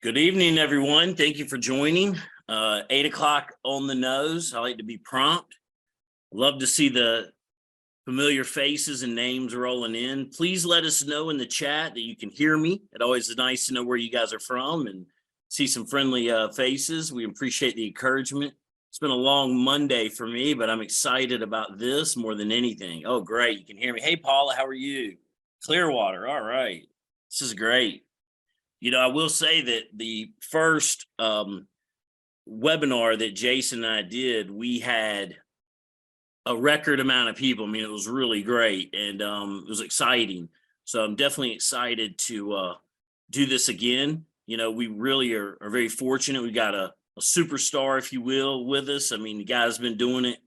Good evening, everyone. Thank you for joining. 8 o'clock on the nose. I like to be prompt. Love to see the familiar faces and names rolling in. Please let us know in the chat that you can hear me. It always is nice to know where you guys are from and see some friendly faces. We appreciate the encouragement. It's been a long Monday for me, but I'm excited about this more than anything. Oh, great. You can hear me. Hey, Paula, how are you? Clearwater. All right. This is great. I will say that the first webinar that Jason and I did, we had a record amount of people. I mean, it was really great and it was exciting. So I'm definitely excited to do this again. We really are very fortunate. We got a superstar, if you will, with us. I mean, the guy's been doing it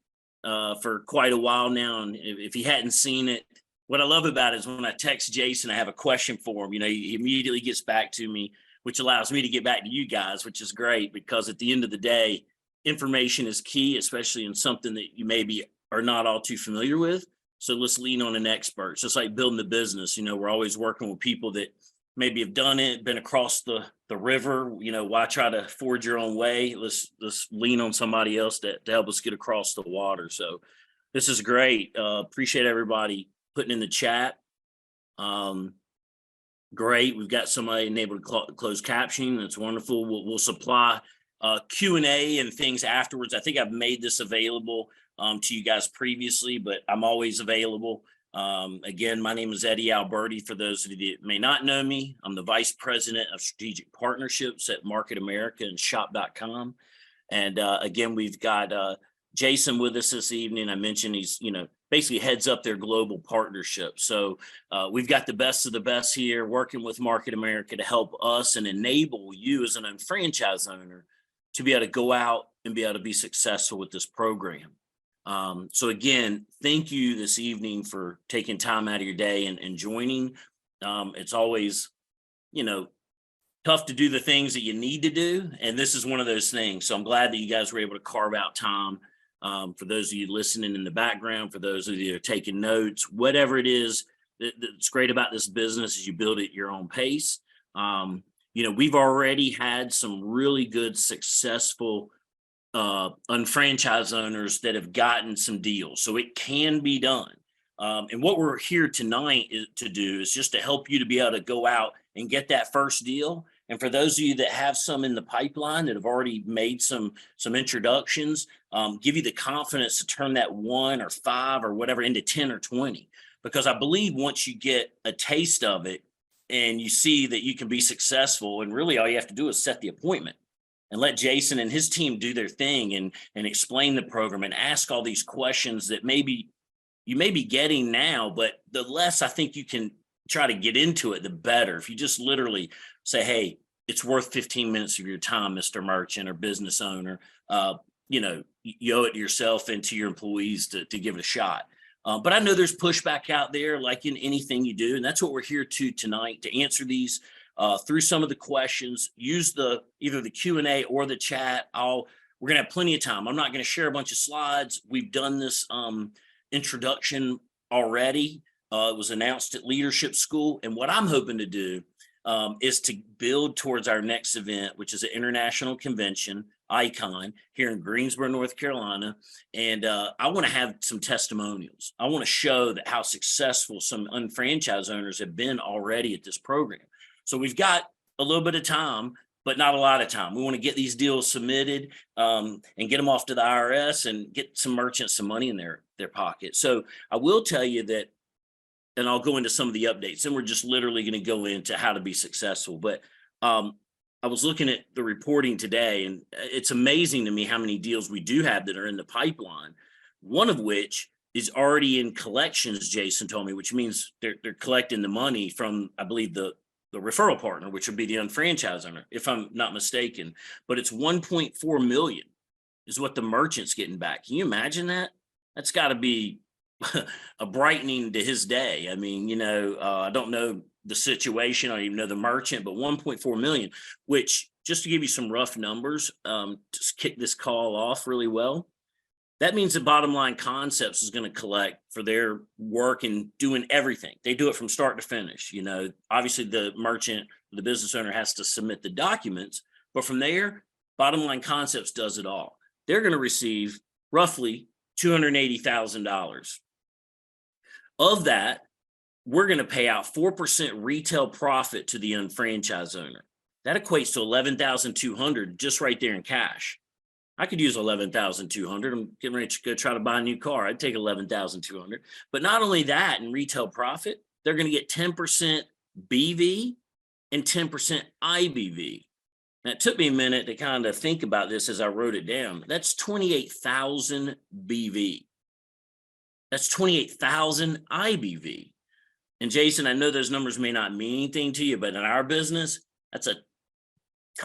for quite a while now. And if he hadn't seen it, what I love about it is when I text Jason, I have a question for him. He immediately gets back to me, which allows me to get back to you guys, which is great because at the end of the day, information is key, especially in something that you maybe are not all too familiar with. So let's lean on an expert. It's just like building the business. We're always working with people that maybe have done it, been across the river. Why try to forge your own way? Let's lean on somebody else to help us get across the water. So this is great. Appreciate everybody putting in the chat. Great. We've got somebody enabled to close captioning. That's wonderful. We'll supply Q&A and things afterwards. I think I've made this available to you guys previously, but I'm always available. Again, my name is Eddie Alberti. For those of you that may not know me, I'm the Vice President of Strategic Partnerships at Market America and shop.com. And again, we've got Jason with us this evening. I mentioned he's, basically heads up their global partnership. So we've got the best of the best here working with Market America to help us and enable you as an franchise owner to be able to go out and be able to be successful with this program. So again, thank you this evening for taking time out of your day and joining. It's always, tough to do the things that you need to do. And this is one of those things. So I'm glad that you guys were able to carve out time. For those of you listening in the background, for those of you that are taking notes, whatever it is that's great about this business is you build it at your own pace. We've already had some really good, successful unfranchised owners that have gotten some deals. So it can be done. And what we're here tonight to do is just to help you to be able to go out and get that first deal. And for those of you that have some in the pipeline that have already made some introductions, give you the confidence to turn that 1 or 5 or whatever into 10 or 20. Because I believe once you get a taste of it and you see that you can be successful, and really all you have to do is set the appointment and let Jason and his team do their thing and explain the program and ask all these questions that maybe you may be getting now, but the less I think you can try to get into it, the better. If you just literally say, hey, it's worth 15 minutes of your time, Mr. Merchant or business owner, you owe it to yourself and to your employees to give it a shot. But I know there's pushback out there like in anything you do. And that's what we're here tonight to answer these through some of the questions. Use either the Q&A or the chat. We're going to have plenty of time. I'm not going to share a bunch of slides. We've done this introduction already. It was announced at Leadership School. And what I'm hoping to do is to build towards our next event, which is an international convention, ICON, here in Greensboro, North Carolina. And I want to have some testimonials. I want to show that how successful some unfranchised owners have been already at this program. So we've got a little bit of time, but not a lot of time. We want to get these deals submitted and get them off to the IRS and get some merchants some money in their pocket. So I will tell you that, and I'll go into some of the updates, and we're just literally going to go into how to be successful. But I was looking at the reporting today, and it's amazing to me how many deals we do have that are in the pipeline, one of which is already in collections, Jason told me, which means they're collecting the money from, I believe, the referral partner, which would be the unfranchised owner, if I'm not mistaken. But it's 1.4 million is what the merchant's getting back. Can you imagine that? That's got to be a brightening to his day. I mean, I don't know the situation. I don't even know the merchant, but 1.4 million, which, just to give you some rough numbers, to kick this call off really well, that means that Bottom Line Concepts is going to collect for their work and doing everything. They do it from start to finish. Obviously the merchant The business owner has to submit the documents, but from there, Bottom Line Concepts does it all. They're going to receive roughly $280,000. Of that, we're going to pay out 4% retail profit to the unfranchised owner. That equates to $11,200 just right there in cash. I could use $11,200. I'm getting ready to go try to buy a new car. I'd take $11,200. But not only that, in retail profit, they're going to get 10% BV and 10% IBV. Now, it took me a minute to kind of think about this as I wrote it down. That's 28,000 BV. That's 28,000 IBV. And Jason, I know those numbers may not mean anything to you, but in our business, that's a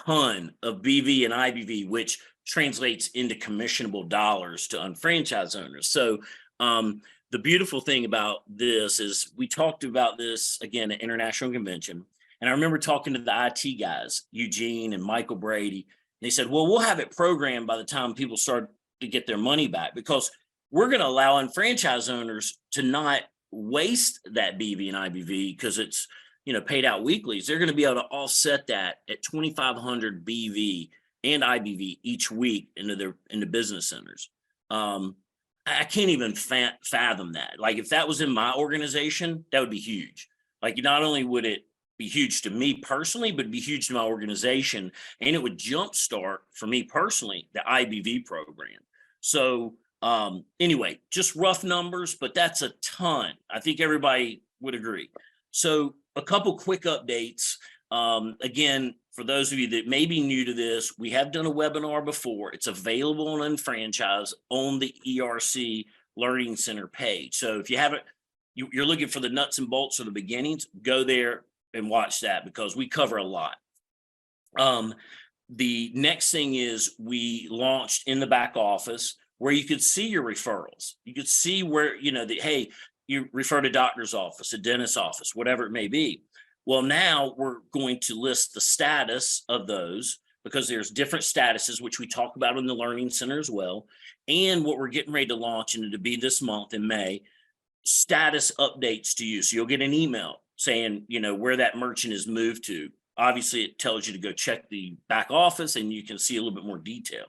ton of BV and IBV, which translates into commissionable dollars to unfranchised owners. So the beautiful thing about this is we talked about this again at International Convention. And I remember talking to the IT guys, Eugene and Michael Brady. And they said, well, we'll have it programmed by the time people start to get their money back, because we're going to allow unfranchised owners to not waste that BV and IBV because it's, paid out weekly. They're going to be able to offset that at 2,500 BV and IBV each week into business centers. I can't even fathom that. Like, if that was in my organization, that would be huge. Like, not only would it be huge to me personally, but it'd be huge to my organization, and it would jumpstart for me personally the IBV program. So anyway, just rough numbers, but that's a ton. I think everybody would agree. So a couple quick updates. Again, for those of you that may be new to this, we have done a webinar before. It's available on Unfranchise on the ERC Learning Center page. So if you haven't, you're looking for the nuts and bolts of the beginnings, go there and watch that, because we cover a lot. The next thing is we launched in the back office where you could see your referrals. You could see where, hey, you refer to doctor's office, a dentist's office, whatever it may be. Well, now we're going to list the status of those, because there's different statuses, which we talk about in the Learning Center as well. And what we're getting ready to launch, and it'll be this month in May, status updates to you. So you'll get an email saying, where that merchant is moved to. Obviously, it tells you to go check the back office and you can see a little bit more detail.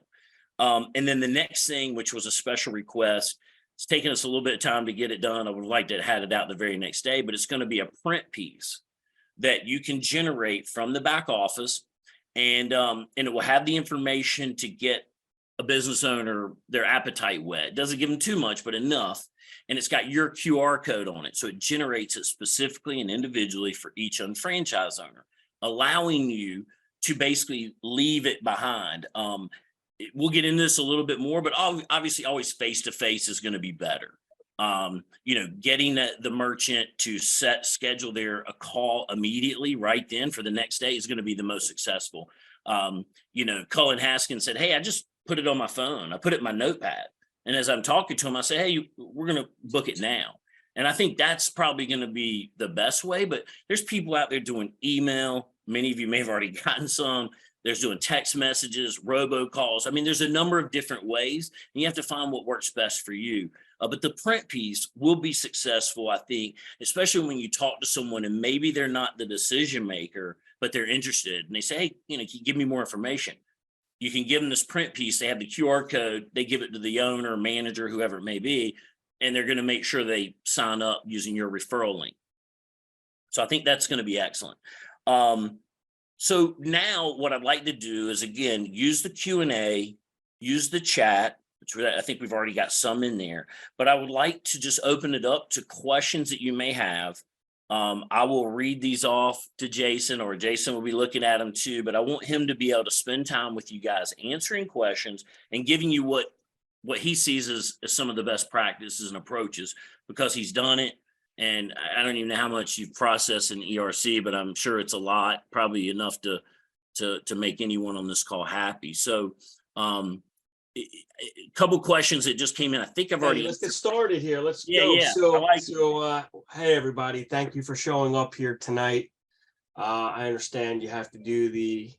And then the next thing, which was a special request, it's taken us a little bit of time to get it done. I would like to have had it out the very next day, but it's going to be a print piece that you can generate from the back office, and it will have the information to get a business owner their appetite whet. It doesn't give them too much, but enough. And it's got your QR code on it. So it generates it specifically and individually for each unfranchised owner, allowing you to basically leave it behind. We'll get into this a little bit more, but obviously always face-to-face is going to be better. Getting the merchant to schedule a call immediately right then for the next day is going to be the most successful. Cullen Haskins said, hey, I just put it on my phone. I put it in my notepad. And as I'm talking to him, I say, hey, we're going to book it now. And I think that's probably going to be the best way, but there's people out there doing email. Many of you may have already gotten some. There's doing text messages, robocalls. I mean, there's a number of different ways, and you have to find what works best for you. But the print piece will be successful, I think, especially when you talk to someone and maybe they're not the decision maker, but they're interested. And they say, hey, can you give me more information? You can give them this print piece. They have the QR code. They give it to the owner, manager, whoever it may be, and they're going to make sure they sign up using your referral link. So I think that's going to be excellent. So now what I'd like to do is, again, use the Q&A, use the chat, which I think we've already got some in there, but I would like to just open it up to questions that you may have. I will read these off to Jason, or Jason will be looking at them too, but I want him to be able to spend time with you guys answering questions and giving you what he sees as some of the best practices and approaches, because he's done it. And I don't even know how much you've processed in ERC, but I'm sure it's a lot, probably enough to make anyone on this call happy. So a couple questions that just came in. I think I've already. Let's get started here. Let's go. Yeah. Hey, everybody. Thank you for showing up here tonight. I understand you have to do the,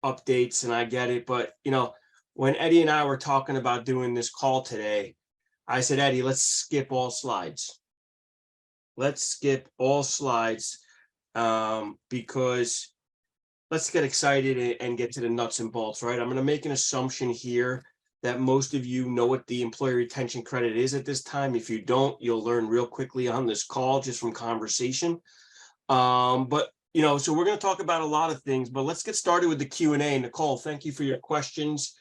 updates, and I get it. But, when Eddie and I were talking about doing this call today, I said, Eddie, let's skip all slides. Let's skip all slides. because let's get excited and get to the nuts and bolts, right? I'm going to make an assumption here that most of you know what the employee retention credit is at this time. If you don't, you'll learn real quickly on this call just from conversation. But so we're going to talk about a lot of things, but let's get started with the Q&A. Nicole, thank you for your questions.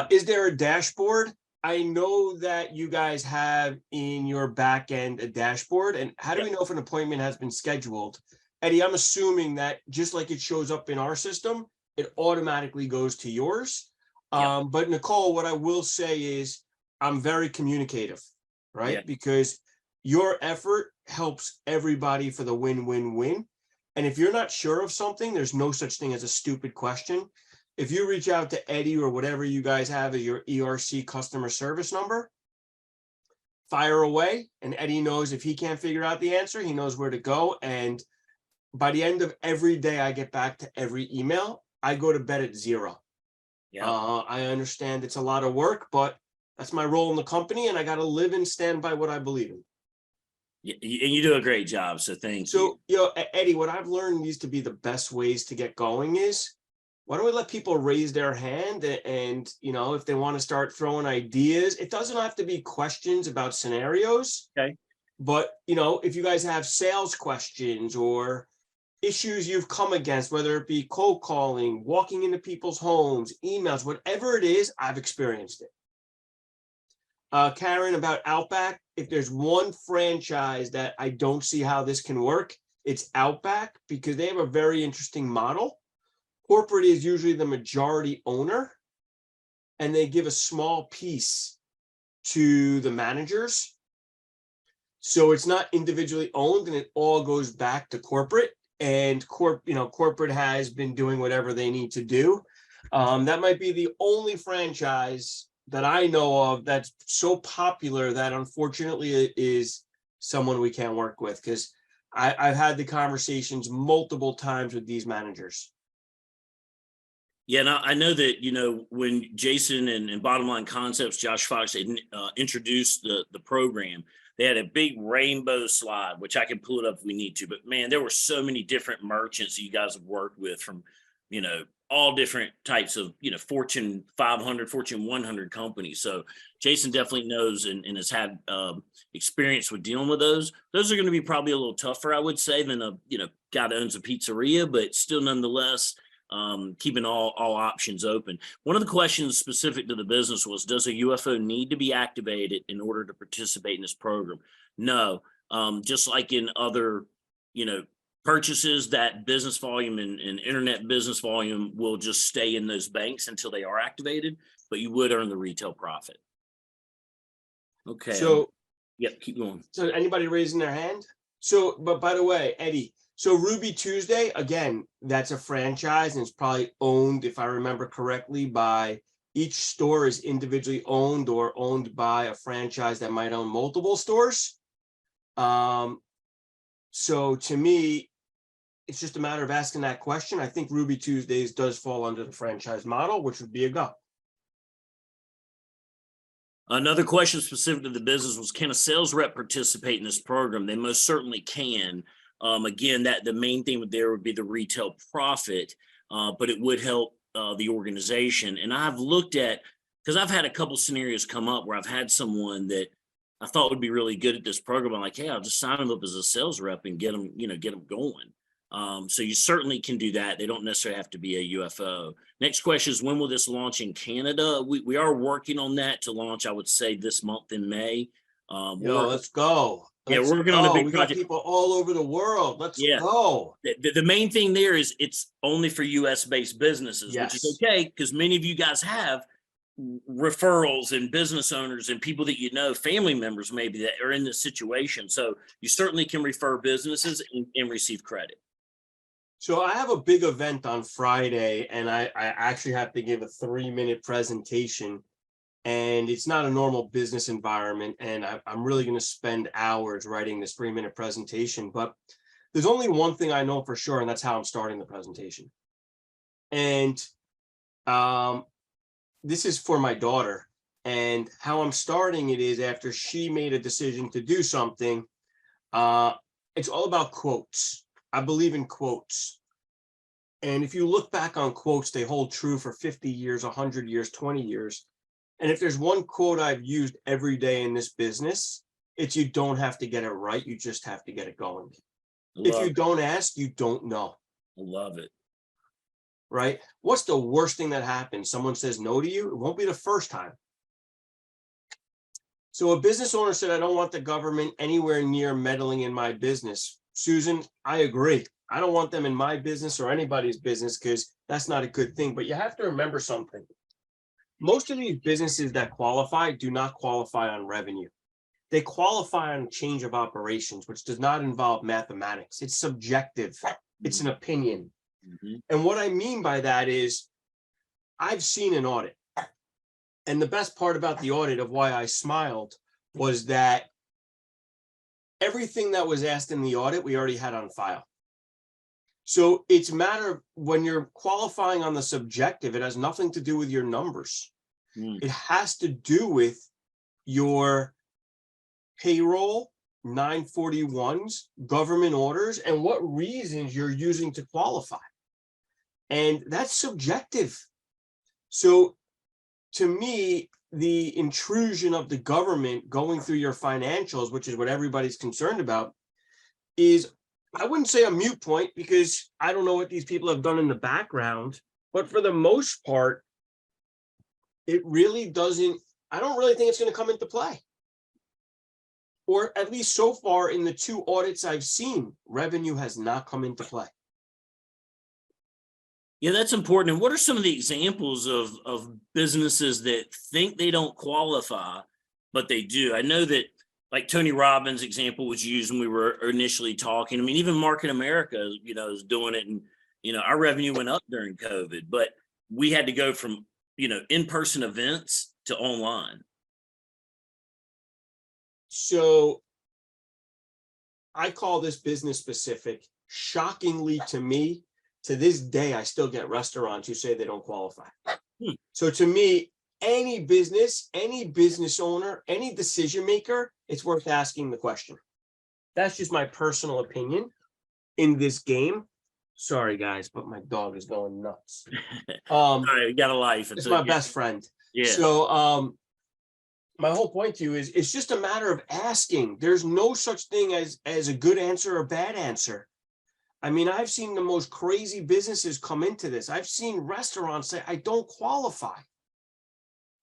Is there a dashboard? I know that you guys have in your back end a dashboard, and how do we know if an appointment has been scheduled? Eddie, I'm assuming that just like it shows up in our system, it automatically goes to yours. But Nicole, what I will say is I'm very communicative, right? Yeah. Because your effort helps everybody for the win-win-win. And if you're not sure of something, there's no such thing as a stupid question. If you reach out to Eddie or whatever you guys have as your ERC customer service number, fire away, and Eddie knows if he can't figure out the answer, he knows where to go. And by the end of every day I get back to every email, I go to bed at 0. I understand it's a lot of work, but that's my role in the company, and I got to live and stand by what I believe in. And you do a great job, so thank you. So, Eddie, what I've learned needs to be the best ways to get going is, why don't we let people raise their hand and if they want to start throwing ideas, it doesn't have to be questions about scenarios. Okay. But, if you guys have sales questions or issues you've come against, whether it be cold calling, walking into people's homes, emails, whatever it is, I've experienced it. Karen, about Outback, if there's one franchise that I don't see how this can work, it's Outback, because they have a very interesting model. Corporate is usually the majority owner, and they give a small piece to the managers. So it's not individually owned, and it all goes back to corporate. And corporate has been doing whatever they need to do. That might be the only franchise that I know of that's so popular that unfortunately it is someone we can't work with, because I've had the conversations multiple times with these managers. Yeah, now I know that, when Jason and Bottom Line Concepts, Josh Fox, they introduced the program, they had a big rainbow slide, which I can pull it up if we need to. But man, there were so many different merchants that you guys have worked with from, all different types of, Fortune 500, Fortune 100 companies. So Jason definitely knows and has had experience with dealing with those. Those are going to be probably a little tougher, I would say, than a, guy that owns a pizzeria, but still nonetheless, keeping all options open. One of the questions specific to the business was, does a UFO need to be activated in order to participate in this program? No, just like in other, purchases, that business volume and internet business volume will just stay in those banks until they are activated, but you would earn the retail profit. Okay. So, keep going. So anybody raising their hand? So, but by the way, Eddie, so Ruby Tuesday, again, that's a franchise, and it's probably owned, if I remember correctly, by each store is individually owned or owned by a franchise that might own multiple stores. So to me, it's just a matter of asking that question. I think Ruby Tuesdays does fall under the franchise model, which would be a go. Another question specific to the business was, can a sales rep participate in this program? They most certainly can. Again, that the main thing there would be the retail profit, but it would help the organization. And I've looked at, because I've had a couple scenarios come up where I've had someone that I thought would be really good at this program. I'm like, hey, I'll just sign them up as a sales rep and get them going. So you certainly can do that. They don't necessarily have to be a UFO. Next question is, when will this launch in Canada? We are working on that to launch, I would say, this month in May. Let's go. We're working on a big project. We got people all over the world. Let's go. The main thing there is it's only for US based businesses, Yes. which is okay, because many of you guys have referrals and business owners and people that family members maybe, that are in this situation. So you certainly can refer businesses and receive credit. So I have a big event on Friday, and I actually have to give a 3-minute presentation, and it's not a normal business environment. And I'm really going to spend hours writing this 3-minute presentation, but there's only one thing I know for sure, and that's how I'm starting the presentation. And this is for my daughter, and how I'm starting it is after she made a decision to do something. It's all about quotes. I believe in quotes. And if you look back on quotes, they hold true for 50 years, 100 years, 20 years. And if there's one quote I've used every day in this business, it's you don't have to get it right. You just have to get it going. If you don't ask, you don't know. I love it. Right? What's the worst thing that happens? Someone says no to you. It won't be the first time. So a business owner said, I don't want the government anywhere near meddling in my business. Susan, I agree. I don't want them in my business or anybody's business because that's not a good thing. But you have to remember something. Most of these businesses that qualify do not qualify on revenue. They qualify on change of operations, which does not involve mathematics. It's subjective. It's an opinion. Mm-hmm. And what I mean by that is I've seen an audit. And the best part about the audit of why I smiled was that everything that was asked in the audit, we already had on file. So it's a matter of when you're qualifying on the subjective, it has nothing to do with your numbers. It has to do with your payroll, 941s, government orders, and what reasons you're using to qualify. And that's subjective. So to me, the intrusion of the government going through your financials, which is what everybody's concerned about, is, I wouldn't say a moot point because I don't know what these people have done in the background, but for the most part, it really doesn't, I don't really think it's going to come into play. Or at least so far in the 2 audits I've seen, revenue has not come into play. Yeah, that's important. And what are some of the examples of businesses that think they don't qualify, but they do? I know that like Tony Robbins' example was used when we were initially talking. I mean, even Market America, is doing it. And, our revenue went up during COVID, but we had to go from, in-person events to online. So I call this business specific. Shockingly to me, to this day, I still get restaurants who say they don't qualify. So to me, any business owner, any decision maker, it's worth asking the question. That's just my personal opinion in this game. Sorry, guys, but my dog is going nuts. All right, you got a life. It's my best friend. Yeah. So my whole point to you is it's just a matter of asking. There's no such thing as a good answer or bad answer. I mean, I've seen the most crazy businesses come into this. I've seen restaurants say, I don't qualify.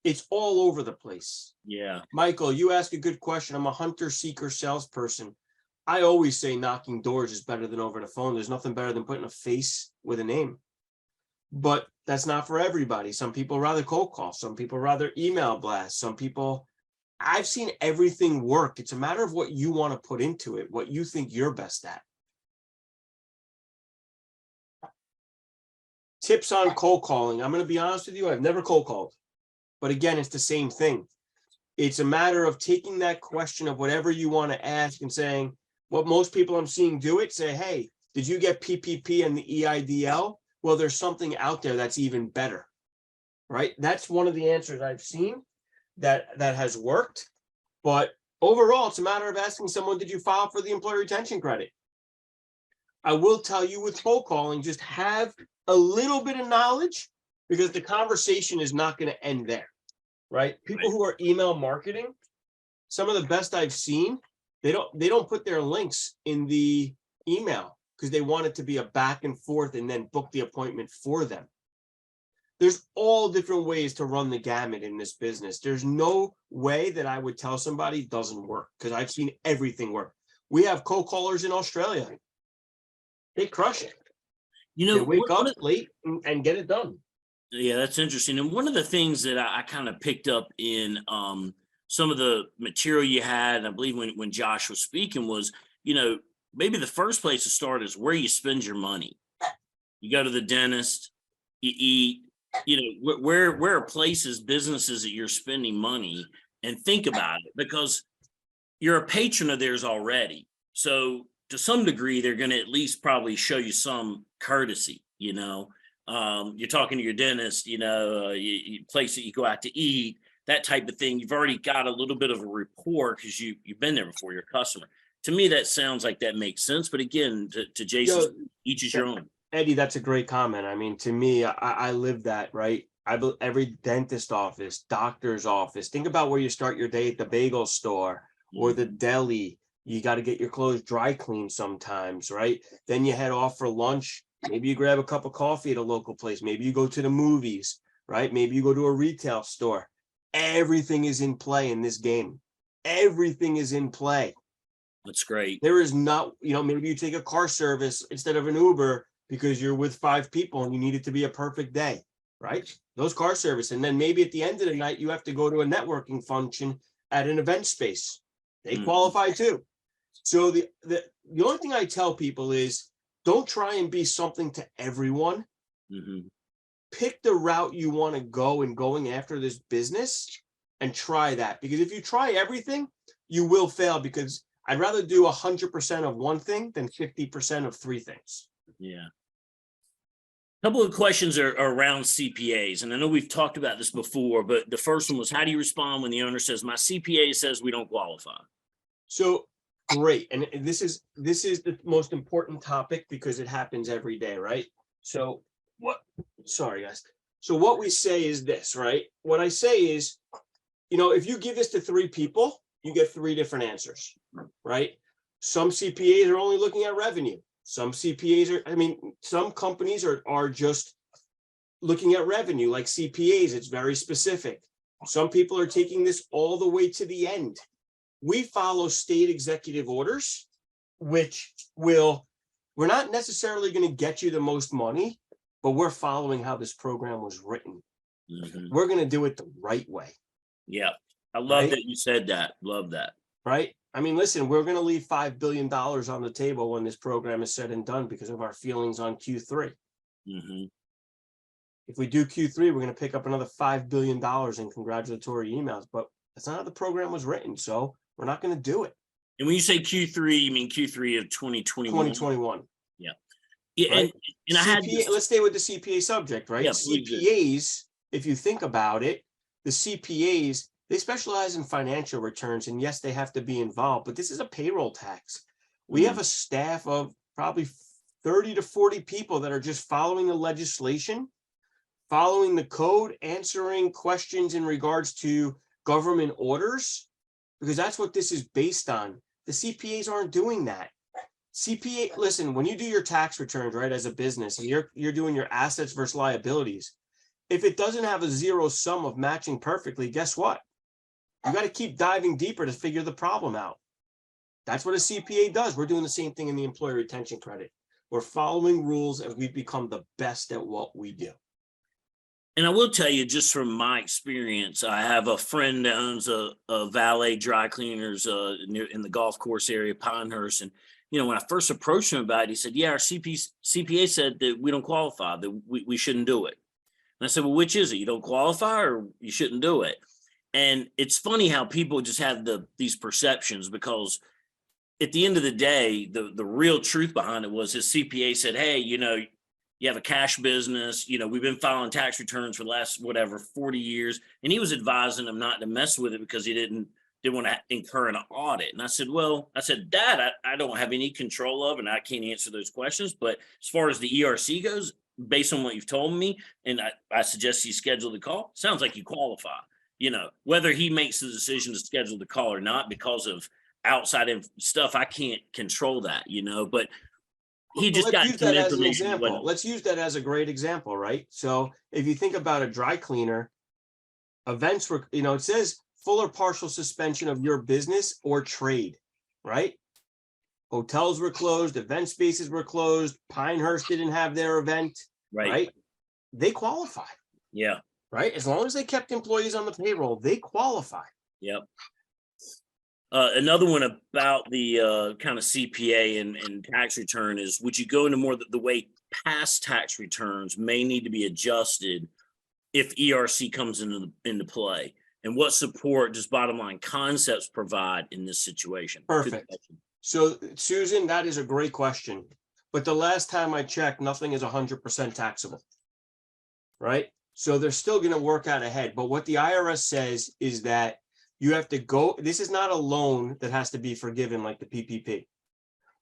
It's all over the place. Yeah. Michael, you ask a good question. I'm a hunter, seeker, salesperson. I always say knocking doors is better than over the phone. There's nothing better than putting a face with a name. But that's not for everybody. Some people rather cold call. Some people rather email blast. Some people, I've seen everything work. It's a matter of what you want to put into it, what you think you're best at. Tips on cold calling. I'm going to be honest with you. I've never cold called. But again, it's the same thing. It's a matter of taking that question of whatever you want to ask and saying, what most people I'm seeing do it, say, hey, did you get PPP and the EIDL? Well, there's something out there that's even better, right? That's one of the answers I've seen that has worked. But overall, it's a matter of asking someone, did you file for the employee retention credit? I will tell you with cold calling, just have a little bit of knowledge because the conversation is not going to end there, right? People who are email marketing, some of the best I've seen, they don't put their links in the email because they want it to be a back and forth and then book the appointment for them. There's all different ways to run the gamut in this business. There's no way that I would tell somebody doesn't work because I've seen everything work. We have cold callers in Australia. They crush it. They wake up late and get it done. Yeah, that's interesting. And one of the things that I kind of picked up in some of the material you had, and I believe when Josh was speaking was, maybe the first place to start is where you spend your money. You go to the dentist, you eat, where are places, businesses that you're spending money, and think about it because you're a patron of theirs already. So to some degree, they're going to at least probably show you some courtesy, you're talking to your dentist, place that you go out to eat, that type of thing. You've already got a little bit of a rapport because you've been there before, you're a customer. to me, that sounds like that makes sense. But again, to Jason's, each is your own. Eddie, that's a great comment. I mean, to me, I live that, right? Every dentist office, doctor's office, think about where you start your day at the bagel store or the deli. You got to get your clothes dry cleaned sometimes, right? Then you head off for lunch. Maybe you grab a cup of coffee at a local place. Maybe you go to the movies, right? Maybe you go to a retail store. Everything is in play in this game. Everything is in play. That's great. There is not, maybe you take a car service instead of an Uber because you're with 5 people and you need it to be a perfect day, right? Those car service. And then maybe at the end of the night, you have to go to a networking function at an event space. They qualify too. So the only thing I tell people is don't try and be something to everyone. Pick the route you want to go in going after this business and try that. Because if you try everything, you will fail, because I'd rather do 100% of one thing than 50% of 3 things. Yeah. A couple of questions are around CPAs. And I know we've talked about this before, but the first one was, how do you respond when the owner says, my CPA says we don't qualify? So great. And this is the most important topic because it happens every day, right? So sorry guys. So what we say is this, right? What I say is, if you give this to 3 people, you get 3 different answers, right? Some CPAs are only looking at revenue. Some CPAs some companies are just looking at revenue, like CPAs. It's very specific. Some people are taking this all the way to the end. We follow state executive orders, which we're not necessarily going to get you the most money, but we're following how this program was written. We're going to do it the right way. Yeah. I love that you said that. Love that. Right. I mean, listen, we're going to leave $5 billion on the table when this program is said and done because of our feelings on Q3. If we do Q3, we're going to pick up another $5 billion in congratulatory emails, but that's not how the program was written. So we're not going to do it. And when you say Q3, you mean Q3 of 2021? 2021. Yeah. Yeah. Right? And I had let's stay with the CPA subject, right? Yeah, CPAs, if you think about it, the CPAs, they specialize in financial returns, and yes, they have to be involved, but this is a payroll tax. We have a staff of probably 30 to 40 people that are just following the legislation, following the code, answering questions in regards to government orders, because that's what this is based on. The CPAs aren't doing that. Listen, when you do your tax returns, right, as a business, and you're doing your assets versus liabilities, if it doesn't have a zero sum of matching perfectly, guess what? You got to keep diving deeper to figure the problem out. That's what a CPA does. We're doing the same thing in the employee retention credit. We're following rules and we've become the best at what we do. And I will tell you, just from my experience, I have a friend that owns a valet dry cleaners in the golf course area, Pinehurst. And, when I first approached him about it, he said, yeah, our CPA said that we don't qualify, that we shouldn't do it. And I said, well, which is it? You don't qualify or you shouldn't do it? And it's funny how people just have these perceptions, because at the end of the day, the real truth behind it was his CPA said, hey, you have a cash business, we've been filing tax returns for the last, 40 years. And he was advising him not to mess with it because he didn't want to incur an audit. And I said, Dad, I don't have any control of, and I can't answer those questions. But as far as the ERC goes, based on what you've told me, and I suggest you schedule the call, sounds like you qualify. Whether he makes the decision to schedule the call or not because of outside stuff, I can't control that, but he just got some information. Let's use that as a great example, right? So if you think about a dry cleaner, events were, it says full or partial suspension of your business or trade, right? Hotels were closed, event spaces were closed, Pinehurst didn't have their event, right? They qualify. Yeah. Right? As long as they kept employees on the payroll, they qualify. Yep. Another one about the kind of CPA and tax return is, would you go into more the way past tax returns may need to be adjusted if ERC comes into play? And what support does Bottom Line Concepts provide in this situation? Perfect. So, Susan, that is a great question. But the last time I checked, nothing is 100% taxable, right? So they're still going to work out ahead. But what the IRS says is that you have to go, this is not a loan that has to be forgiven like the PPP.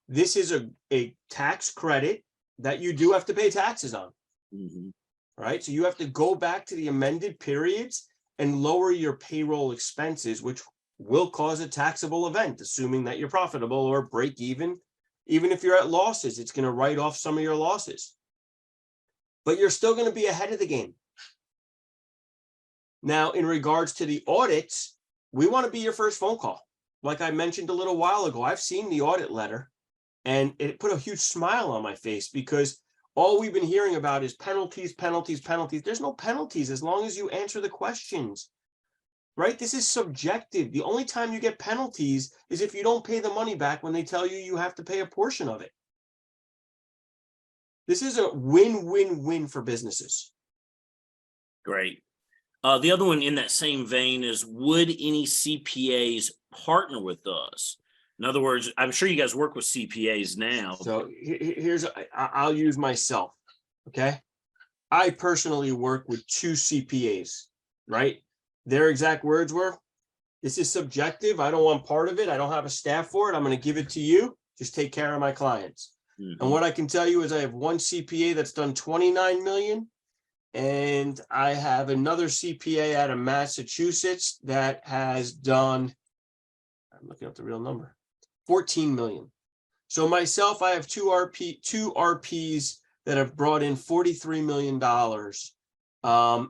This is a tax credit that you do have to pay taxes on. Mhm. Right? So you have to go back to the amended periods and lower your payroll expenses, which will cause a taxable event, assuming that you're profitable or break even. Even if you're at losses, it's going to write off some of your losses. But you're still going to be ahead of the game. Now, in regards to the audits, we want to be your first phone call. Like I mentioned a little while ago, I've seen the audit letter and it put a huge smile on my face because all we've been hearing about is penalties, penalties, penalties. There's no penalties as long as you answer the questions, right? This is subjective. The only time you get penalties is if you don't pay the money back when they tell you you have to pay a portion of it. This is a win-win-win for businesses. Great. The other one in that same vein is, would any CPAs partner with us? In other words, I'm sure you guys work with CPAs now. So I'll use myself, okay? I personally work with 2 CPAs, right? Their exact words were, this is subjective. I don't want part of it. I don't have a staff for it. I'm going to give it to you. Just take care of my clients. And what I can tell you is I have one CPA that's done 29 million. And I have another CPA out of Massachusetts that has done, I'm looking up the real number, 14 million. So myself, I have two RPs that have brought in $43 million.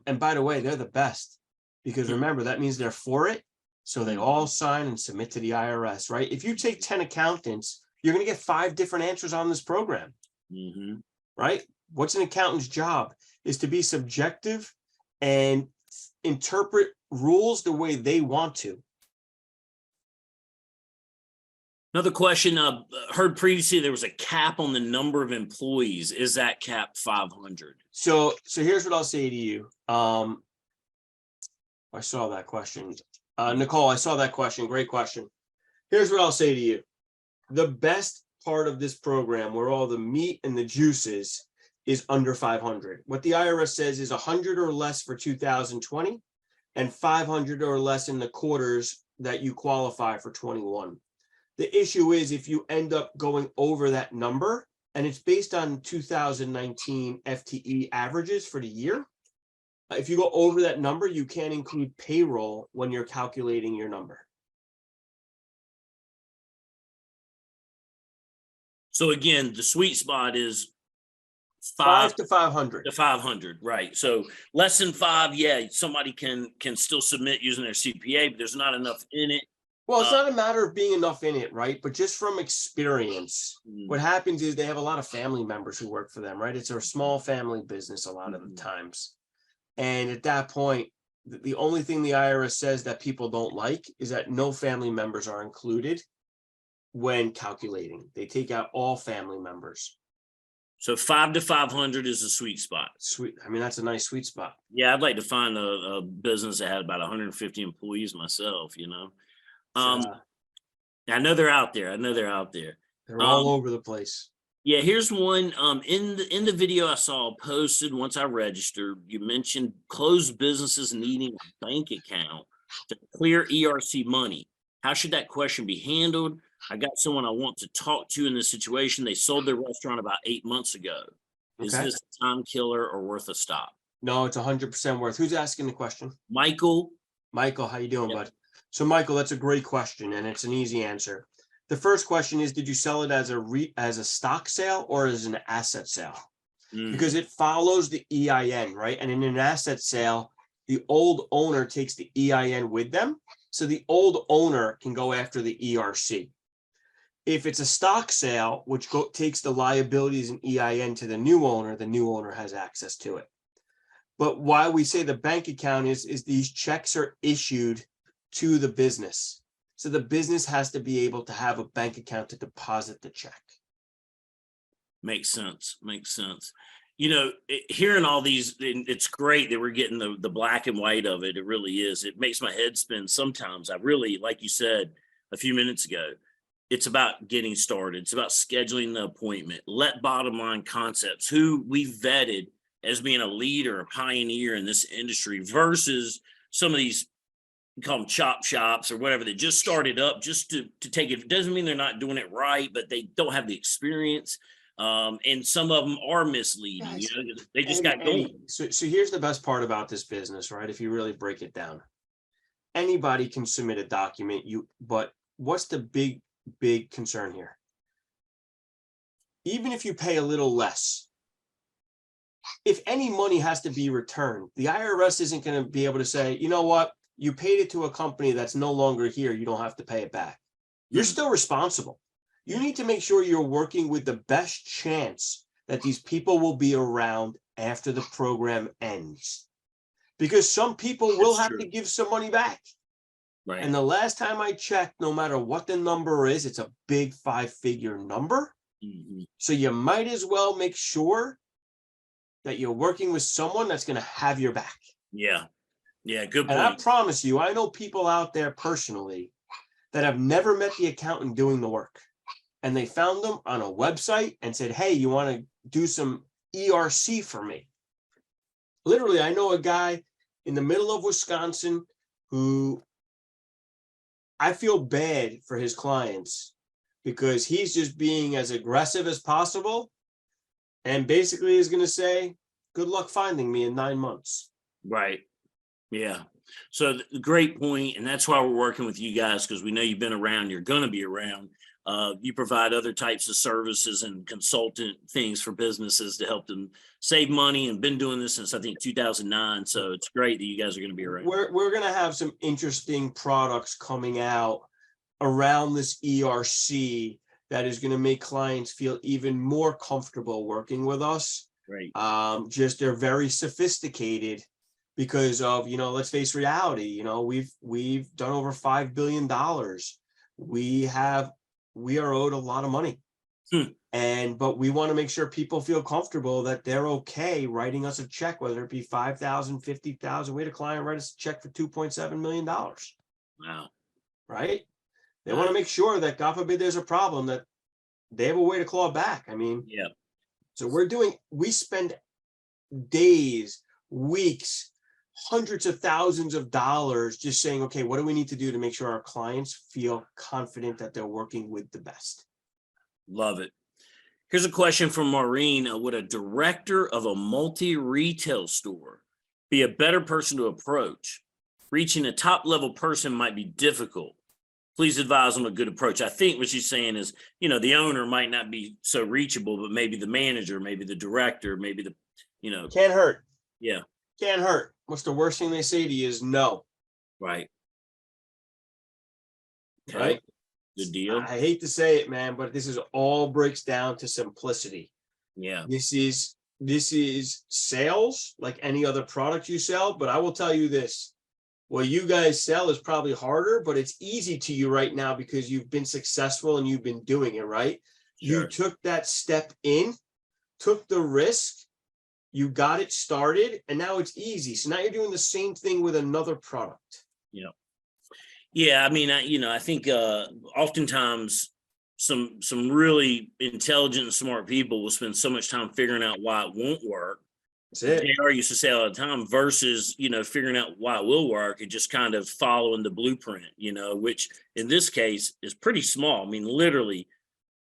And by the way, they're the best because remember, that means they're for it. So they all sign and submit to the IRS, right? If you take 10 accountants, you're going to get 5 different answers on this program, right? What's an accountant's job is to be subjective and interpret rules the way they want to. Another question, heard previously there was a cap on the number of employees. Is that cap 500? So here's what I'll say to you. I saw that question. Nicole, I saw that question. Great question. Here's what I'll say to you. The best part of this program, where all the meat and the juices, is under 500. What the IRS says is 100 or less for 2020 and 500 or less in the quarters that you qualify for 21. The issue is if you end up going over that number, and it's based on 2019 FTE averages for the year. If you go over that number, you can't include payroll when you're calculating your number. So again, the sweet spot is 5 to 500. To 500, right? So less than 5, yeah, somebody can still submit using their CPA, but there's not enough in it. Well, it's not a matter of being enough in it, right? But just from experience, what happens is they have a lot of family members who work for them, right? It's a small family business a lot of the times. And at that point, the only thing the IRS says that people don't like is that no family members are included when calculating. They take out all family members. So 5 to 500 is a sweet spot. Sweet. I mean, that's a nice sweet spot. Yeah, I'd like to find a business that had about 150 employees myself, you know. I know they're out there. They're all over the place. Yeah, here's one. In the video I saw posted once I registered, you mentioned closed businesses needing a bank account to clear ERC money. How should that question be handled? I got someone I want to talk to in this situation. They sold their restaurant about 8 months ago. Is this a time killer or worth a stop? No, it's 100% worth. Who's asking the question? Michael. Michael, how you doing, bud? So Michael, that's a great question and it's an easy answer. The first question is, did you sell it as a stock sale or as an asset sale? Because it follows the EIN, right? And in an asset sale, the old owner takes the EIN with them. So the old owner can go after the ERC. If it's a stock sale, which takes the liabilities and EIN to the new owner has access to it. But why we say the bank account is these checks are issued to the business. So the business has to be able to have a bank account to deposit the check. Makes sense. You know, hearing all these, it's great that we're getting the black and white of it. It really is. It makes my head spin sometimes. I really, like you said a few minutes ago, it's about getting started. It's about scheduling the appointment. Let bottom line concepts, who we vetted as being a leader, a pioneer in this industry versus some of these call them chop shops or whatever, that just started up just to take it. It doesn't mean they're not doing it right, but they don't have the experience. And some of them are misleading. You know, they just got going. So here's the best part about this business, right? If you really break it down, anybody can submit a document. But what's the big concern here? Even if you pay a little less, if any money has to be returned, the IRS isn't going to be able to say, you know what, you paid it to a company that's no longer here, you don't have to pay it back. You're still responsible. You need to make sure you're working with the best chance that these people will be around after the program ends. Because some people will have to give some money back. Right. And the last time I checked, no matter what the number is, it's a big 5-figure number. So you might as well make sure that you're working with someone that's going to have your back. Yeah. Yeah. Good point. And I promise you, I know people out there personally that have never met the accountant doing the work. And they found them on a website and said, hey, you want to do some ERC for me? Literally, I know a guy in the middle of Wisconsin who I feel bad for his clients because he's just being as aggressive as possible and basically is going to say, good luck finding me in 9 months. Right. Yeah. So great point. And that's why we're working with you guys, because we know you've been around, you're going to be around. You provide other types of services and consultant things for businesses to help them save money, and been doing this since I think 2009. So it's great that you guys are going to be around. We're going to have some interesting products coming out around this ERC that is going to make clients feel even more comfortable working with us. Right. Just they're very sophisticated because of, you know, let's face reality. You know, we've done over $5 billion. We are owed a lot of money. But we want to make sure people feel comfortable that they're okay writing us a check, whether it be $5,000, $50,000. We had a client write us a check for $2.7 million. Wow. Right. They want to make sure that, God forbid, there's a problem, that they have a way to claw back. I mean, yeah. So we spend days, weeks, hundreds of thousands of dollars just saying, okay, what do we need to do to make sure our clients feel confident that they're working with the best? Love it. Here's a question from Maureen. Would a director of a multi-retail store be a better person to approach? Reaching a top-level person might be difficult. Please advise on a good approach. I think what she's saying is, you know, the owner might not be so reachable, but maybe the manager, maybe the director, maybe the, you know. Can't hurt. Yeah. Can't hurt. What's the worst thing they say to you is no. Right. Okay. Right. Good deal. I hate to say it, man, but this is all breaks down to simplicity. Yeah. This is sales like any other product you sell, but I will tell you this. What you guys sell is probably harder, but it's easy to you right now because you've been successful and you've been doing it, right? Sure. You took that step in, took the risk, you got it started, and now it's easy. So now you're doing the same thing with another product. Yeah. Yeah. I mean, I think oftentimes some really intelligent and smart people will spend so much time figuring out why it won't work. JR used to say all the time, versus, figuring out why it will work and just kind of following the blueprint, which in this case is pretty small. I mean, literally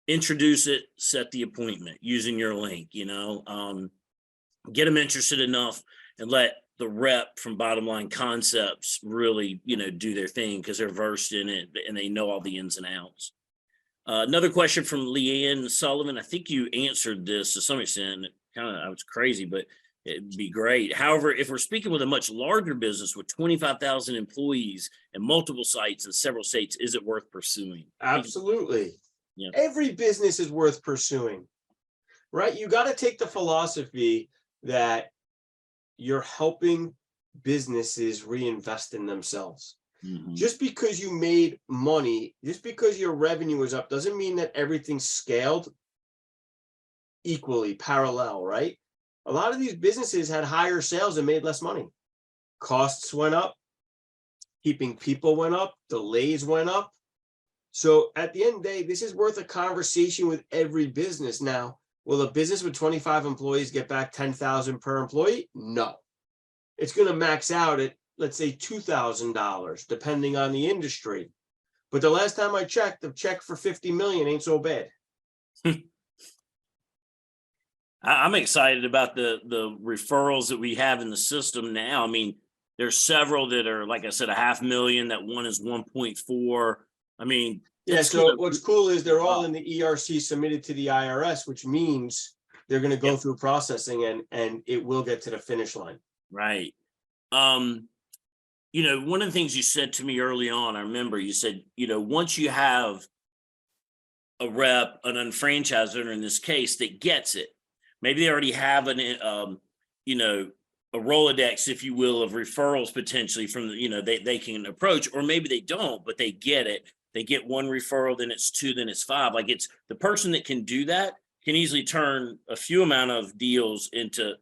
introduce it, set the appointment using your link, get them interested enough and let the rep from Bottom Line Concepts really, do their thing because they're versed in it and they know all the ins and outs. Another question from Leanne Sullivan. I think you answered this to some extent. I was crazy, but it'd be great. However, if we're speaking with a much larger business with 25,000 employees and multiple sites in several states, is it worth pursuing? Absolutely. Yeah. Every business is worth pursuing, right? You got to take the philosophy that you're helping businesses reinvest in themselves. Mm-hmm. Just because you made money, just because your revenue is up, doesn't mean that everything's scaled equally parallel, right? A lot of these businesses had higher sales and made less money. Costs went up, keeping people went up, delays went up. So at the end of the day, this is worth a conversation with every business. Now, will a business with 25 employees get back 10,000 per employee? No. It's going to max out at let's say $2,000, depending on the industry. But the last time I checked, the check for 50 million ain't so bad. I'm excited about the referrals that we have in the system now. I mean, there's several that are, like I said, $500,000. That one is 1.4. I mean, Yeah, it's so gonna- what's cool is they're all in the ERC submitted to the IRS, which means they're going to go Yep. through processing and it will get to the finish line. right. One of the things you said to me early on, I remember you said, once you have a rep, an unfranchised owner in this case that gets it, maybe they already have a Rolodex, if you will, of referrals potentially from they can approach, or maybe they don't, but they get it. They get one referral, then it's two, then it's five. Like, it's the person that can do that can easily turn a few amount of deals into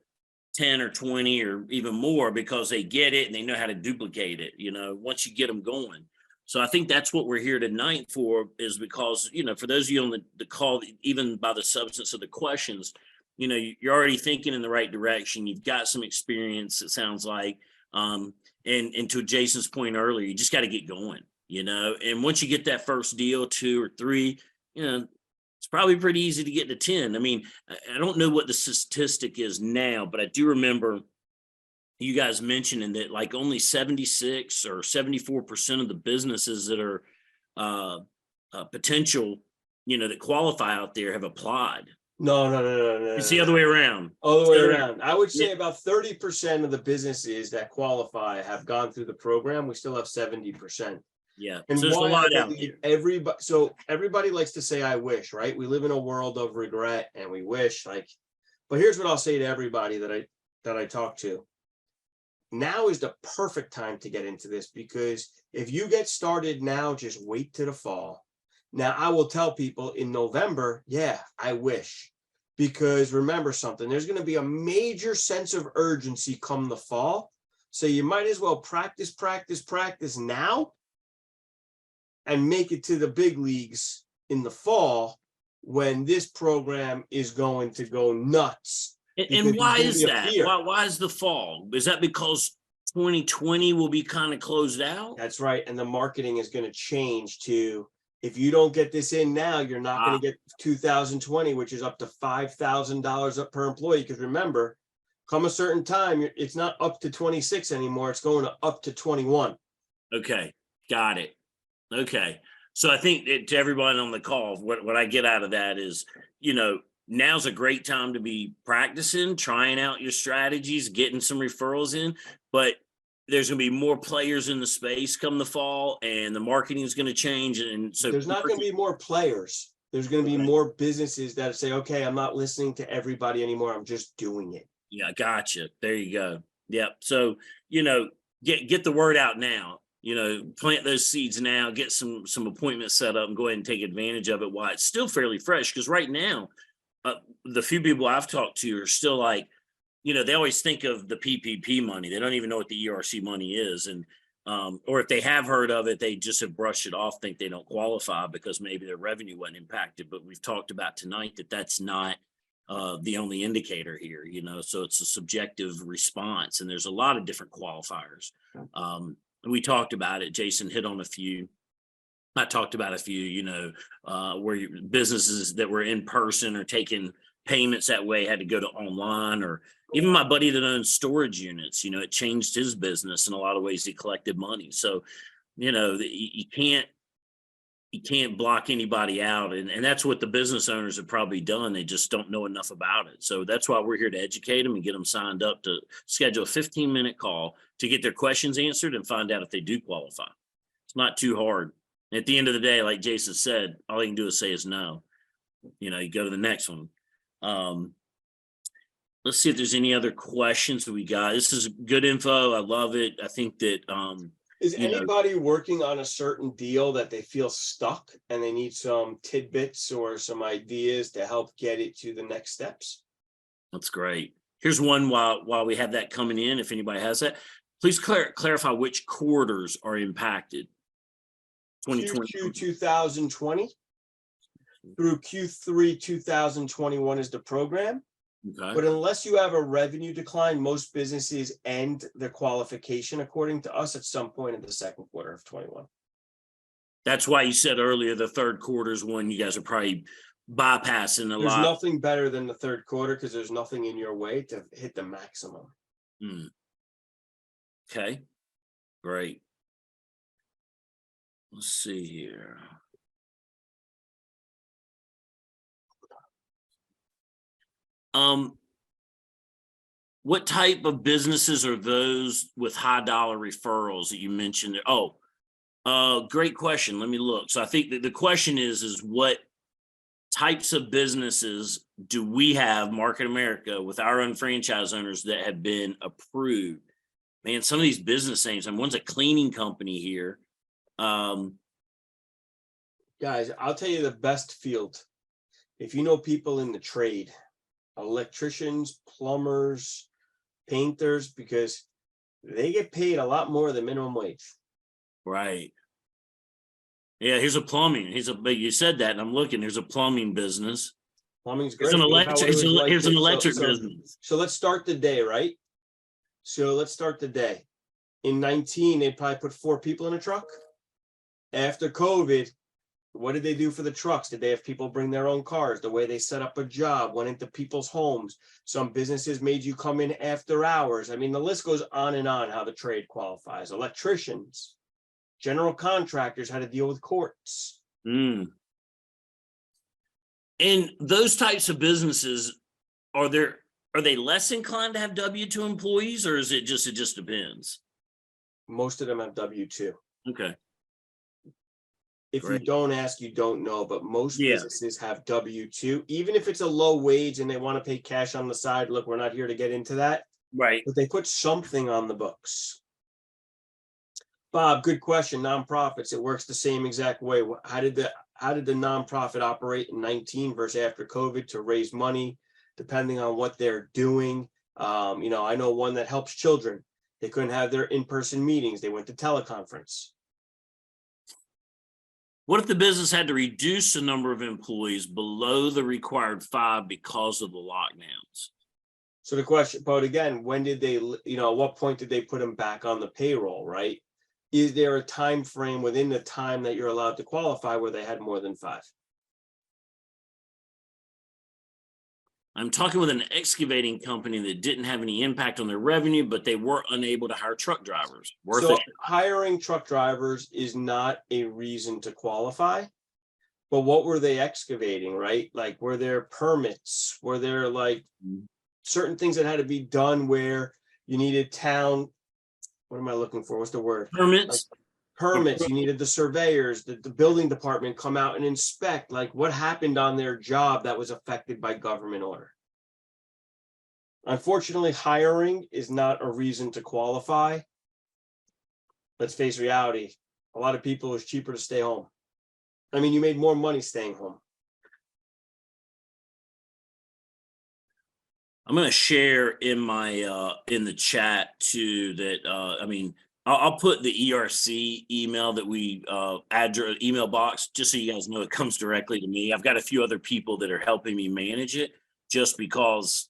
10 or 20 or even more, because they get it and they know how to duplicate it, once you get them going. So I think that's what we're here tonight for, is because, for those of you on the call, even by the substance of the questions, you're already thinking in the right direction. You've got some experience, it sounds like. And to Jason's point earlier, you just got to get going, and once you get that first deal, 2 or 3, it's probably pretty easy to get to 10. I mean, I don't know what the statistic is now, but I do remember you guys mentioning that like only 76 or 74% of the businesses that are potential, that qualify out there have applied. No. It's the other way around. All the way around. I would say about 30% of the businesses that qualify have gone through the program. We still have 70%. Yeah. And so there's a why lot I out believe there. everybody likes to say, I wish, right? We live in a world of regret and we wish, but here's what I'll say to everybody that I talk to. Now is the perfect time to get into this, because if you get started now, just wait to the fall. Now, I will tell people in November, yeah, I wish, because remember something, there's going to be a major sense of urgency come the fall. So you might as well practice now and make it to the big leagues in the fall, when this program is going to go nuts. And why is that? Why is the fall? Is that because 2020 will be kind of closed out? That's right. And the marketing is going to change to, if you don't get this in now, you're not going to get 2020, which is up to $5,000 up per employee. Because remember, come a certain time, it's not up to 26 anymore. It's going up to 21. Okay, got it. Okay. So I think that to everyone on the call, what I get out of that is, now's a great time to be practicing, trying out your strategies, getting some referrals in, but there's going to be more players in the space come the fall, and the marketing is going to change. And so there's not going to be more players. There's going to be more businesses that say, okay, I'm not listening to everybody anymore. I'm just doing it. Yeah, gotcha. There you go. Yep. So, get the word out now. Plant those seeds now, get some appointments set up, and go ahead and take advantage of it while it's still fairly fresh. Because right now, the few people I've talked to are still like, they always think of the PPP money. They don't even know what the ERC money is. And, or if they have heard of it, they just have brushed it off, think they don't qualify because maybe their revenue wasn't impacted. But we've talked about tonight that that's not the only indicator here, so it's a subjective response, and there's a lot of different qualifiers. And we talked about it. Jason hit on a few. I talked about a few, where businesses that were in person or taking payments that way had to go to online, or even my buddy that owns storage units, it changed his business in a lot of ways. He collected money. So, you can't block anybody out. And that's what the business owners have probably done. They just don't know enough about it. So that's why we're here to educate them and get them signed up to schedule a 15-minute call to get their questions answered and find out if they do qualify. It's not too hard. At the end of the day, like Jason said, all you can do is say is no. You go to the next one. Let's see if there's any other questions that we got. This is good info. I love it. I think that is anybody working on a certain deal that they feel stuck and they need some tidbits or some ideas to help get it to the next steps? That's great. Here's one while we have that coming in. If anybody has that, please clarify which quarters are impacted. 2020. Q2 2020 through Q3 2021 is the program. Okay. But unless you have a revenue decline, most businesses end their qualification, according to us, at some point in the second quarter of 21. That's why you said earlier the third quarter is when you guys are probably bypassing a There's lot. nothing better than the third quarter because there's nothing in your way to hit the maximum. Hmm. Okay, great. Let's see here. What type of businesses are those with high dollar referrals that you mentioned? Oh, great question. Let me look. So I think that the question is what types of businesses do we have, Market America, with our own franchise owners that have been approved? Man, some of these business names, and one's a cleaning company here. Guys, I'll tell you the best field. If you know people in the trade, electricians, plumbers, painters, because they get paid a lot more than minimum wage. Right. Yeah, here's a plumbing. You said that, and I'm looking. There's a plumbing business. Plumbing's Here's great. an Think about what it was like here's an to- electric so business. let's start the day, right? So let's start the day. In 19, they'd probably put 4 people in a truck. After COVID, what did they do for the trucks? Did they have people bring their own cars? The way they set up a job, went into people's homes. Some businesses made you come in after hours. I mean, the list goes on and on how the trade qualifies. Electricians, general contractors had to deal with courts. Mm. And those types of businesses, are they less inclined to have W-2 employees, or is it just depends? Most of them have W-2. Okay. If you Great. don't ask, you don't know, but most Yeah. businesses have W-2, even if it's a low wage and they want to pay cash on the side. Look, we're not here to get into that, Right. but they put something on the books. Bob, good question. Nonprofits, it works the same exact way. How did the nonprofit operate in 19 versus after COVID to raise money, depending on what they're doing? I know one that helps children. They couldn't have their in-person meetings. They went to teleconference. What if the business had to reduce the number of employees below the required 5 because of the lockdowns? So the question, but again, when did they, at what point did they put them back on the payroll, right? Is there a time frame within the time that you're allowed to qualify where they had more than 5? I'm talking with an excavating company that didn't have any impact on their revenue, but they were unable to hire truck drivers. So hiring truck drivers is not a reason to qualify. But what were they excavating, right? Like, were there permits? Were there certain things that had to be done where you needed town? What am I looking for? What's the word? Permits. Permits. You needed the surveyors, the building department come out and inspect. Like, what happened on their job that was affected by government order? Unfortunately, hiring is not a reason to qualify. Let's face reality. A lot of people, it's cheaper to stay home. I mean, you made more money staying home. I'm going to share in my in the chat too that I'll put the ERC email that we add your email box, just so you guys know it comes directly to me. I've got a few other people that are helping me manage it, just because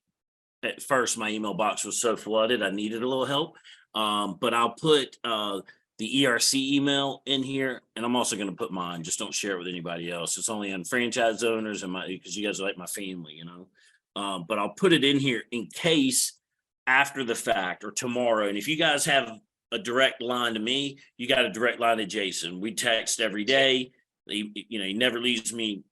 at first my email box was so flooded, I needed a little help. But I'll put the ERC email in here, and I'm also going to put mine. Just don't share it with anybody else. It's only on franchise owners and because you guys are like my family, but I'll put it in here in case after the fact or tomorrow. And if you guys have a direct line to me, you got a direct line to Jason. We text every day. He never leaves me,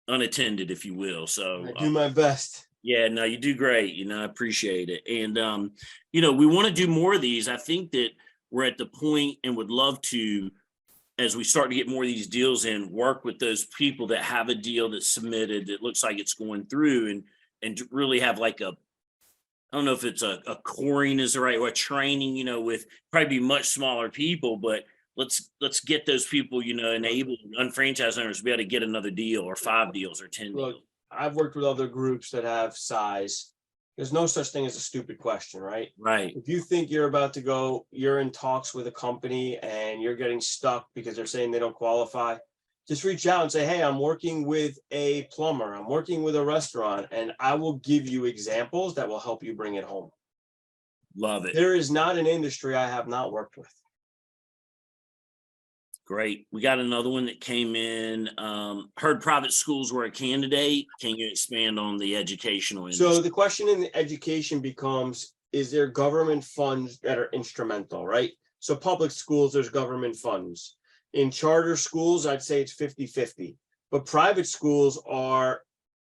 unattended, if you will. So I do my best. Yeah, no, you do great. I appreciate it. And, we want to do more of these. I think that we're at the point and would love to, as we start to get more of these deals in, work with those people that have a deal that's submitted that looks like it's going through and to really have like I don't know if it's a coring is the right or a training, with probably much smaller people, but let's get those people, enabled unfranchised owners to be able to get another deal or 5 deals or 10 deals. I've worked with other groups that have size. There's no such thing as a stupid question, right? Right. If you think you're in talks with a company and you're getting stuck because they're saying they don't qualify, just reach out and say, hey, I'm working with a plumber, I'm working with a restaurant, and I will give you examples that will help you bring it home. Love it. There is not an industry I have not worked with. Great. We got another one that came in. Heard private schools were a candidate. Can you expand on the educational industry? So the question in the education becomes, is there government funds that are instrumental, right? So public schools, there's government funds. In charter schools, I'd say it's 50-50. But private schools are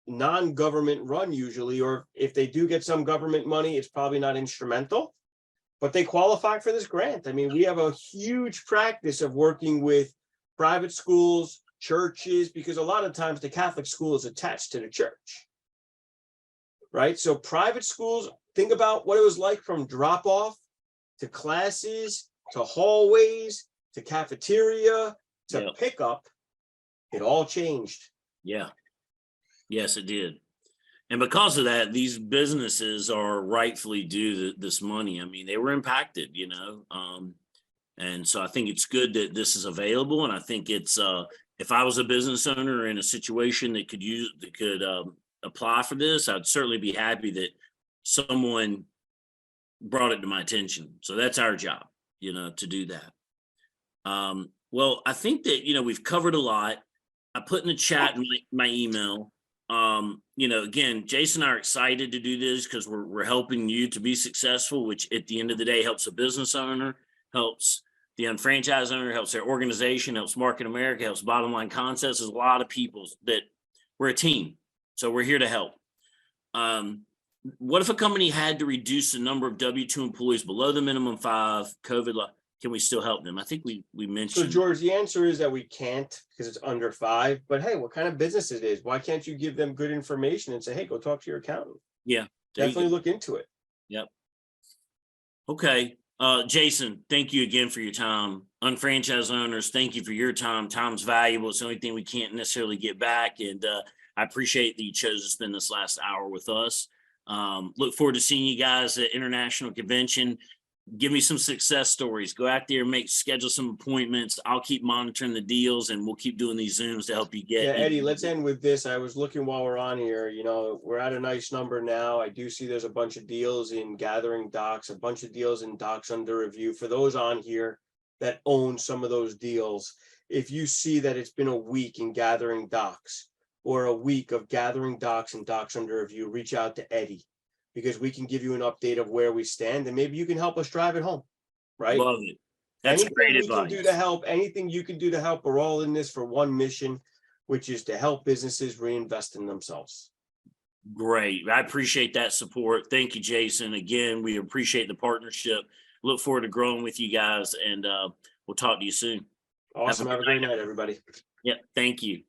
non-government run usually, or if they do get some government money, it's probably not instrumental, but they qualify for this grant. I mean, we have a huge practice of working with private schools, churches, because a lot of times the Catholic school is attached to the church, right? So private schools, think about what it was like from drop off to classes, to hallways, to cafeteria, to pickup. It all changed. Yeah. Yes, it did. And because of that, these businesses are rightfully due this money. I mean, they were impacted, you know. And so I think it's good that this is available. And I think it's if I was a business owner in a situation that could apply for this, I'd certainly be happy that someone brought it to my attention. So that's our job, you know, to do that. Well, I think that, you know, we've covered a lot. I put in the chat my email. You know, again, Jason and I are excited to do this because we're helping you to be successful, which at the end of the day helps a business owner, helps the unfranchised owner, helps their organization, helps Market America, helps Bottom Line Concepts. There's a lot of people that we're a team. So we're here to help. What if a company had to reduce the number of W-2 employees below the minimum 5 COVID law? Can we still help them? I think we mentioned. So George, the answer is that we can't because it's under 5, but hey, what kind of business it is? Why can't you give them good information and say, hey, go talk to your accountant? Yeah. Definitely look into it. Yep. Okay. Jason, thank you again for your time. Unfranchised owners, thank you for your time. Time's valuable. It's the only thing we can't necessarily get back. And I appreciate that you chose to spend this last hour with us. Look forward to seeing you guys at International Convention. Give me some success stories. Go out there, schedule some appointments. I'll keep monitoring the deals and we'll keep doing these Zooms to help you get. Yeah, Eddie, let's end with this. I was looking while we're on here, you know, we're at a nice number now. I do see there's a bunch of deals in Gathering Docs, a bunch of deals in Docs Under Review. For those on here that own some of those deals, if you see that it's been a week in Gathering Docs or a week of Gathering Docs and Docs Under Review, reach out to Eddie, because we can give you an update of where we stand and maybe you can help us drive it home, right? Love it. That's great advice. Anything we can do to help, anything you can do to help, we're all in this for one mission, which is to help businesses reinvest in themselves. Great. I appreciate that support. Thank you, Jason. Again, we appreciate the partnership. Look forward to growing with you guys and we'll talk to you soon. Awesome. Have a great night, everybody. Yeah, thank you.